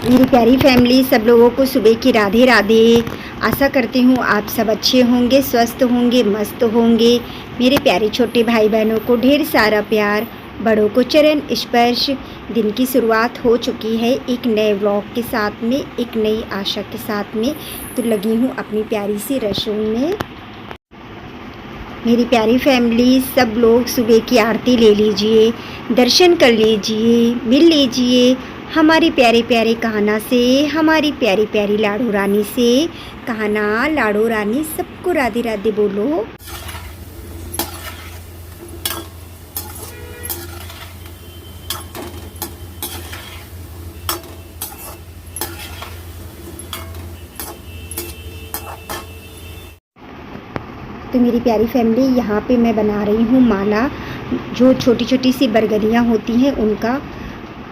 मेरी प्यारी फैमिली, सब लोगों को सुबह की राधे राधे। आशा करती हूँ आप सब अच्छे होंगे, स्वस्थ होंगे, मस्त होंगे। मेरे प्यारे छोटे भाई बहनों को ढेर सारा प्यार, बड़ों को चरण स्पर्श। दिन की शुरुआत हो चुकी है एक नए व्लॉग के साथ में, एक नई आशा के साथ में। तो लगी हूँ अपनी प्यारी सी रसोई में। मेरी प्यारी फैमिली, सब लोग सुबह की आरती ले लीजिए, दर्शन कर लीजिए, मिल लीजिए हमारे प्यारे प्यारे कान्हा से, हमारी प्यारी प्यारी लाडो रानी से। कान्हा, लाडो रानी, सबको राधे राधे बोलो। तो मेरी प्यारी फैमिली, यहाँ पे मैं बना रही हूँ माला। जो छोटी छोटी सी बरगदियाँ होती हैं उनका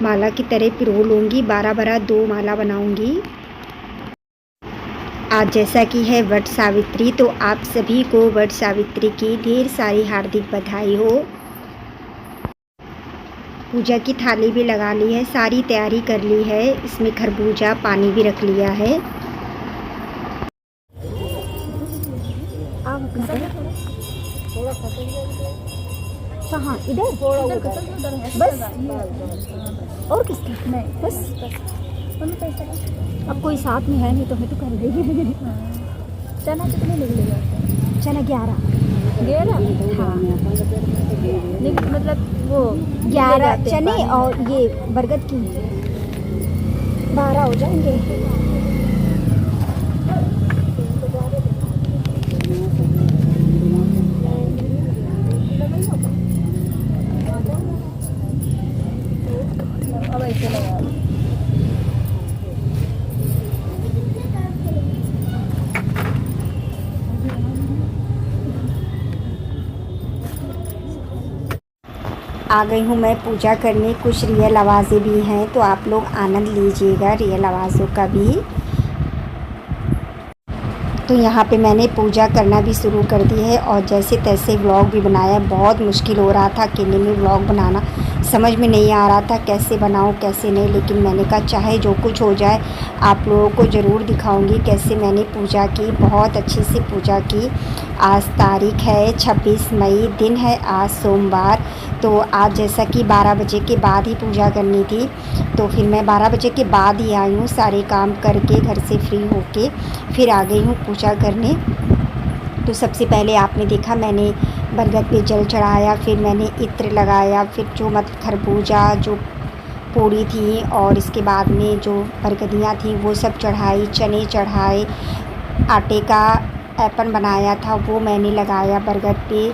माला की तरह पिरो लूँगी। 12 2 माला बनाऊँगी। आज जैसा कि है वट सावित्री, तो आप सभी को वट सावित्री की ढेर सारी हार्दिक बधाई हो। पूजा की थाली भी लगा ली है, सारी तैयारी कर ली है। इसमें खरबूजा, पानी भी रख लिया है। कहाँ? इधर बस। और किसका? नहीं, बस। अब कोई साथ में है नहीं तो मैं तो कर देगी। चना कितने निकलेगा? चना 11। हाँ, मतलब वो 11 चने और ये बरगद की 12 हो जाएंगे। आ गई हूँ मैं पूजा करने। कुछ रियल आवाज़ें भी हैं, तो आप लोग आनंद लीजिएगा रियल आवाज़ों का भी। तो यहाँ पे मैंने पूजा करना भी शुरू कर दी है और जैसे तैसे व्लॉग भी बनाया। बहुत मुश्किल हो रहा था अकेले में व्लॉग बनाना, समझ में नहीं आ रहा था कैसे बनाऊँ कैसे नहीं। लेकिन मैंने कहा चाहे जो कुछ हो जाए आप लोगों को ज़रूर दिखाऊंगी कैसे मैंने पूजा की। बहुत अच्छे से पूजा की। आज तारीख है 26 मई, दिन है आज सोमवार। तो आज जैसा कि 12 बजे के बाद ही पूजा करनी थी, तो फिर मैं 12 बजे के बाद ही आई हूँ। सारे काम करके घर से फ्री होके फिर आ गई हूँ पूजा करने। तो सबसे पहले आपने देखा मैंने बरगद पे जल चढ़ाया, फिर मैंने इत्र लगाया, फिर जो खरबूजा, जो पूड़ी थी और इसके बाद में जो बरगदियाँ थी वो सब चढ़ाई, चने चढ़ाए, आटे का ऐपन बनाया था वो मैंने लगाया बरगद पे।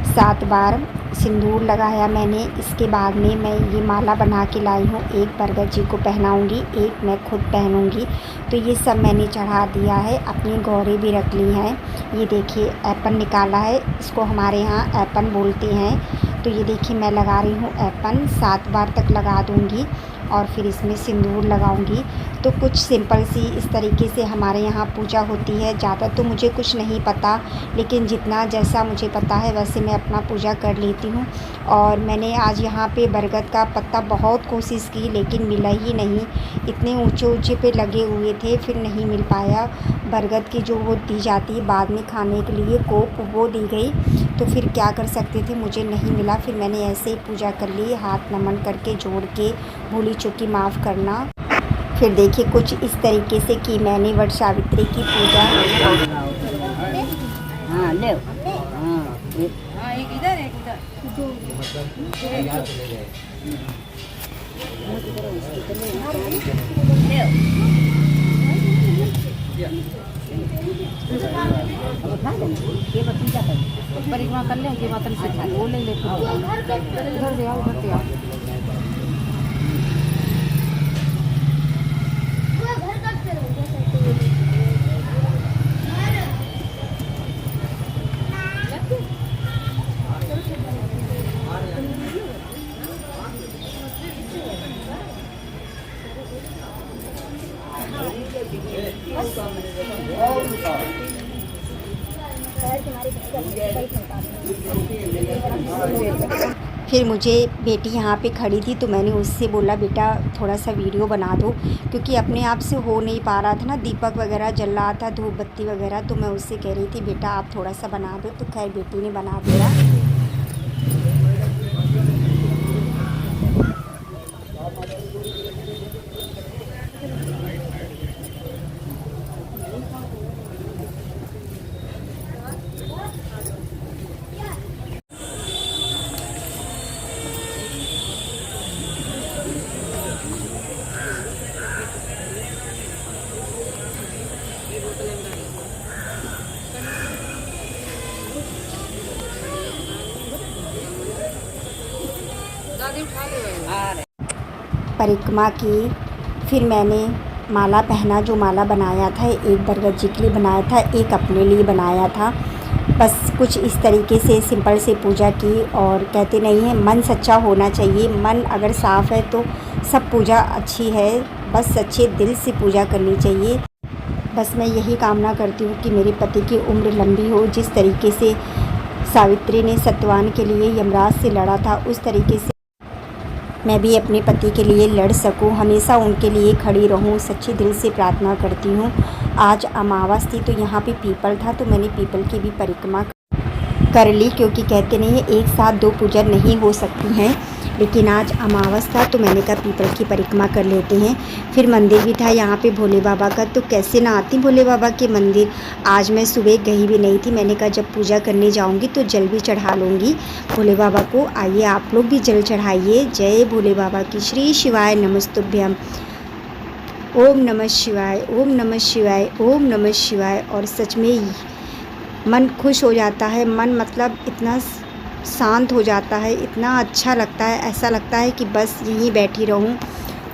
7 बार सिंदूर लगाया मैंने। इसके बाद में मैं ये माला बना के लाई हूँ। एक बरगद जी को पहनाऊँगी, एक मैं खुद पहनूँगी। तो ये सब मैंने चढ़ा दिया है। अपनी गौरें भी रख ली हैं। ये देखिए ऐपन निकाला है, इसको हमारे यहाँ ऐपन बोलते हैं। तो ये देखिए मैं लगा रही हूँ ऐपन। 7 बार तक लगा दूँगी और फिर इसमें सिंदूर लगाऊंगी। तो कुछ सिंपल सी इस तरीके से हमारे यहाँ पूजा होती है। ज़्यादा तो मुझे कुछ नहीं पता, लेकिन जितना जैसा मुझे पता है वैसे मैं अपना पूजा कर लेती हूँ। और मैंने आज यहाँ पे बरगद का पत्ता बहुत कोशिश की लेकिन मिला ही नहीं। इतने ऊंचे ऊंचे पे लगे हुए थे, फिर नहीं मिल पाया। बरगद की जो वो दी जाती है बाद में खाने के लिए कोप, वो दी गई। तो फिर क्या कर सकते थे, मुझे नहीं मिला। फिर मैंने ऐसे ही पूजा कर ली, हाथ नमन करके जोड़ के। भूली चूकी माफ़ करना। फिर देखिए कुछ इस तरीके से की मैंने वट सावित्री की पूजा। हाँ ले। हाँ एक इधर एक उधर। परिक्रमा कर ले, ये माता से वो ले ले। उधर से आओ, उधर से आओ। फिर मुझे बेटी यहाँ पे खड़ी थी तो मैंने उससे बोला बेटा थोड़ा सा वीडियो बना दो, क्योंकि अपने आप से हो नहीं पा रहा था ना, दीपक वगैरह जल रहा था, धूप बत्ती वगैरह। तो मैं उससे कह रही थी बेटा आप थोड़ा सा बना दो, तो खैर बेटी ने बना दिया। दादी उठा ले परिक्रमा की, फिर मैंने माला पहना। जो माला बनाया था एक बरगद जी के लिए बनाया था, एक अपने लिए बनाया था। बस कुछ इस तरीके से सिंपल से पूजा की। और कहते नहीं हैं मन सच्चा होना चाहिए, मन अगर साफ़ है तो सब पूजा अच्छी है। बस सच्चे दिल से पूजा करनी चाहिए। बस मैं यही कामना करती हूँ कि मेरे पति की उम्र लंबी हो। जिस तरीके से सावित्री ने सत्यवान के लिए यमराज से लड़ा था, उस तरीके से मैं भी अपने पति के लिए लड़ सकूं, हमेशा उनके लिए खड़ी रहूं। सच्चे दिल से प्रार्थना करती हूं। आज अमावस थी तो यहाँ पे पीपल था, तो मैंने पीपल की भी परिक्रमा कर ली, क्योंकि कहते नहीं है एक साथ दो पूजा नहीं हो सकती हैं। लेकिन आज अमावस था तो मैंने कहा पीपल की परिक्रमा कर लेते हैं। फिर मंदिर भी था यहाँ पे भोले बाबा का, तो कैसे ना आती भोले बाबा के मंदिर। आज मैं सुबह गई भी नहीं थी, मैंने कहा जब पूजा करने जाऊँगी तो जल भी चढ़ा लूँगी भोले बाबा को। आइए आप लोग भी जल चढ़ाइए। जय भोले बाबा की। श्री शिवाय नमस्तुभ्यम। ओम नमः शिवाय, ओम नमः शिवाय, ओम नमः शिवाय। और सच में मन खुश हो जाता है, मन मतलब इतना शांत हो जाता है, इतना अच्छा लगता है, ऐसा लगता है कि बस यहीं बैठी रहूं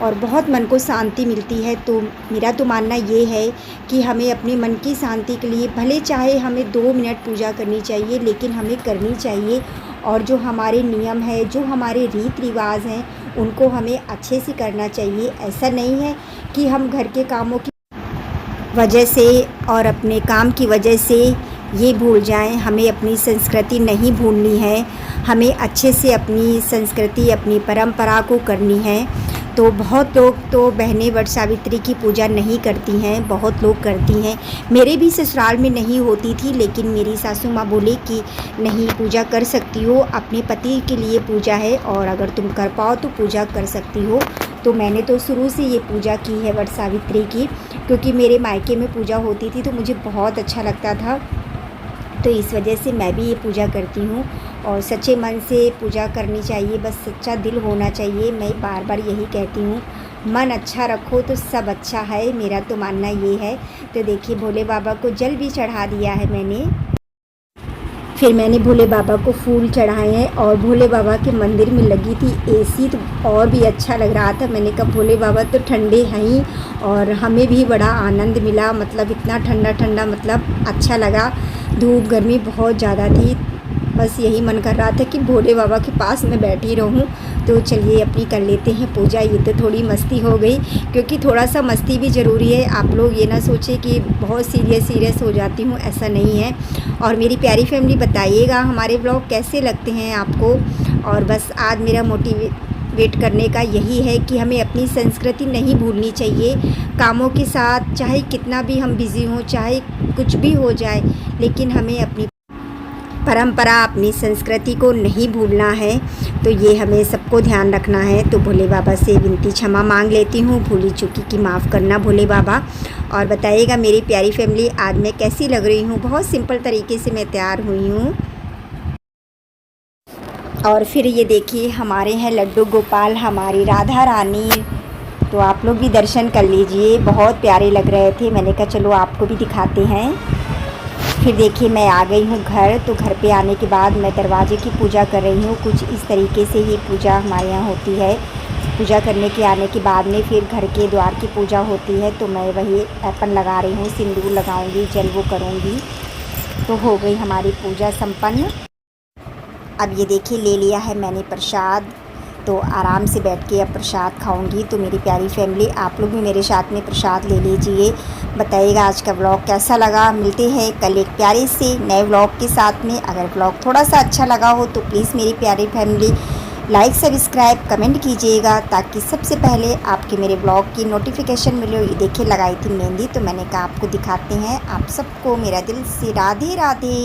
और बहुत मन को शांति मिलती है। तो मेरा तो मानना ये है कि हमें अपने मन की शांति के लिए भले चाहे हमें 2 मिनट पूजा करनी चाहिए, लेकिन हमें करनी चाहिए। और जो हमारे नियम है, जो हमारे रीति रिवाज हैं, उनको हमें अच्छे से करना चाहिए। ऐसा नहीं है कि हम घर के कामों की वजह से और अपने काम की वजह से ये भूल जाएं। हमें अपनी संस्कृति नहीं भूलनी है, हमें अच्छे से अपनी संस्कृति, अपनी परंपरा को करनी है। तो बहुत लोग तो बहनें वट सावित्री की पूजा नहीं करती हैं, बहुत लोग करती हैं। मेरे भी ससुराल में नहीं होती थी, लेकिन मेरी सासू माँ बोले कि नहीं पूजा कर सकती हो, अपने पति के लिए पूजा है और अगर तुम कर पाओ तो पूजा कर सकती हो। तो मैंने तो शुरू से ये पूजा की है वट सावित्री की, क्योंकि मेरे मायके में पूजा होती थी तो मुझे बहुत अच्छा लगता था। तो इस वजह से मैं भी ये पूजा करती हूँ और सच्चे मन से पूजा करनी चाहिए। बस सच्चा दिल होना चाहिए। मैं बार बार यही कहती हूँ, मन अच्छा रखो तो सब अच्छा है, मेरा तो मानना ये है। तो देखिए भोले बाबा को जल भी चढ़ा दिया है मैंने। फिर मैंने भोले बाबा को फूल चढ़ाए हैं और भोले बाबा के मंदिर में लगी थी एसी, तो और भी अच्छा लग रहा था। मैंने कहा भोले बाबा तो ठंडे हैं ही और हमें भी बड़ा आनंद मिला, मतलब इतना ठंडा ठंडा, मतलब अच्छा लगा। धूप गर्मी बहुत ज़्यादा थी, बस यही मन कर रहा था कि भोले बाबा के पास मैं बैठी रहूं। तो चलिए अपनी कर लेते हैं पूजा। ये तो थोड़ी मस्ती हो गई, क्योंकि थोड़ा सा मस्ती भी ज़रूरी है। आप लोग ये ना सोचें कि बहुत सीरियस हो जाती हूँ, ऐसा नहीं है। और मेरी प्यारी फैमिली बताइएगा हमारे ब्लॉग कैसे लगते हैं आपको। और बस आज मेरा मोटिवेट करने का यही है कि हमें अपनी संस्कृति नहीं भूलनी चाहिए। कामों के साथ चाहे कितना भी हम बिज़ी हों, चाहे कुछ भी हो जाए, लेकिन हमें अपनी परंपरा, अपनी संस्कृति को नहीं भूलना है। तो ये हमें सबको ध्यान रखना है। तो भोले बाबा से विनती क्षमा मांग लेती हूँ, भूली चुकी की माफ़ करना भोले बाबा। और बताइएगा मेरी प्यारी फैमिली आज मैं कैसी लग रही हूँ। बहुत सिंपल तरीके से मैं तैयार हुई हूँ। और फिर ये देखिए हमारे हैं लड्डू गोपाल, हमारी राधा रानी। तो आप लोग भी दर्शन कर लीजिए, बहुत प्यारे लग रहे थे। मैंने कहा चलो आपको भी दिखाते हैं। फिर देखिए मैं आ गई हूँ घर। तो घर पे आने के बाद मैं दरवाजे की पूजा कर रही हूँ। कुछ इस तरीके से ही पूजा हमारे यहाँ होती है। पूजा करने के आने के बाद में फिर घर के द्वार की पूजा होती है। तो मैं वही ऐपन लगा रही हूँ, सिंदूर लगाऊंगी, जल वो करूँगी। तो हो गई हमारी पूजा संपन्न। अब ये देखिए ले लिया है मैंने प्रसाद, तो आराम से बैठ के अब प्रसाद खाऊंगी। तो मेरी प्यारी फैमिली आप लोग भी मेरे साथ में प्रसाद ले लीजिए। बताइएगा आज का व्लॉग कैसा लगा। मिलते हैं कल एक प्यारे से नए व्लॉग के साथ में। अगर व्लॉग थोड़ा सा अच्छा लगा हो तो प्लीज़ मेरी प्यारी फैमिली लाइक सब्सक्राइब कमेंट कीजिएगा ताकि सबसे पहले आपके मेरे ब्लॉग की नोटिफिकेशन मिले। ये देखिए लगाई थी मेहंदी, तो मैंने कहा आपको दिखाते हैं। आप सबको मेरा दिल से राधे राधे।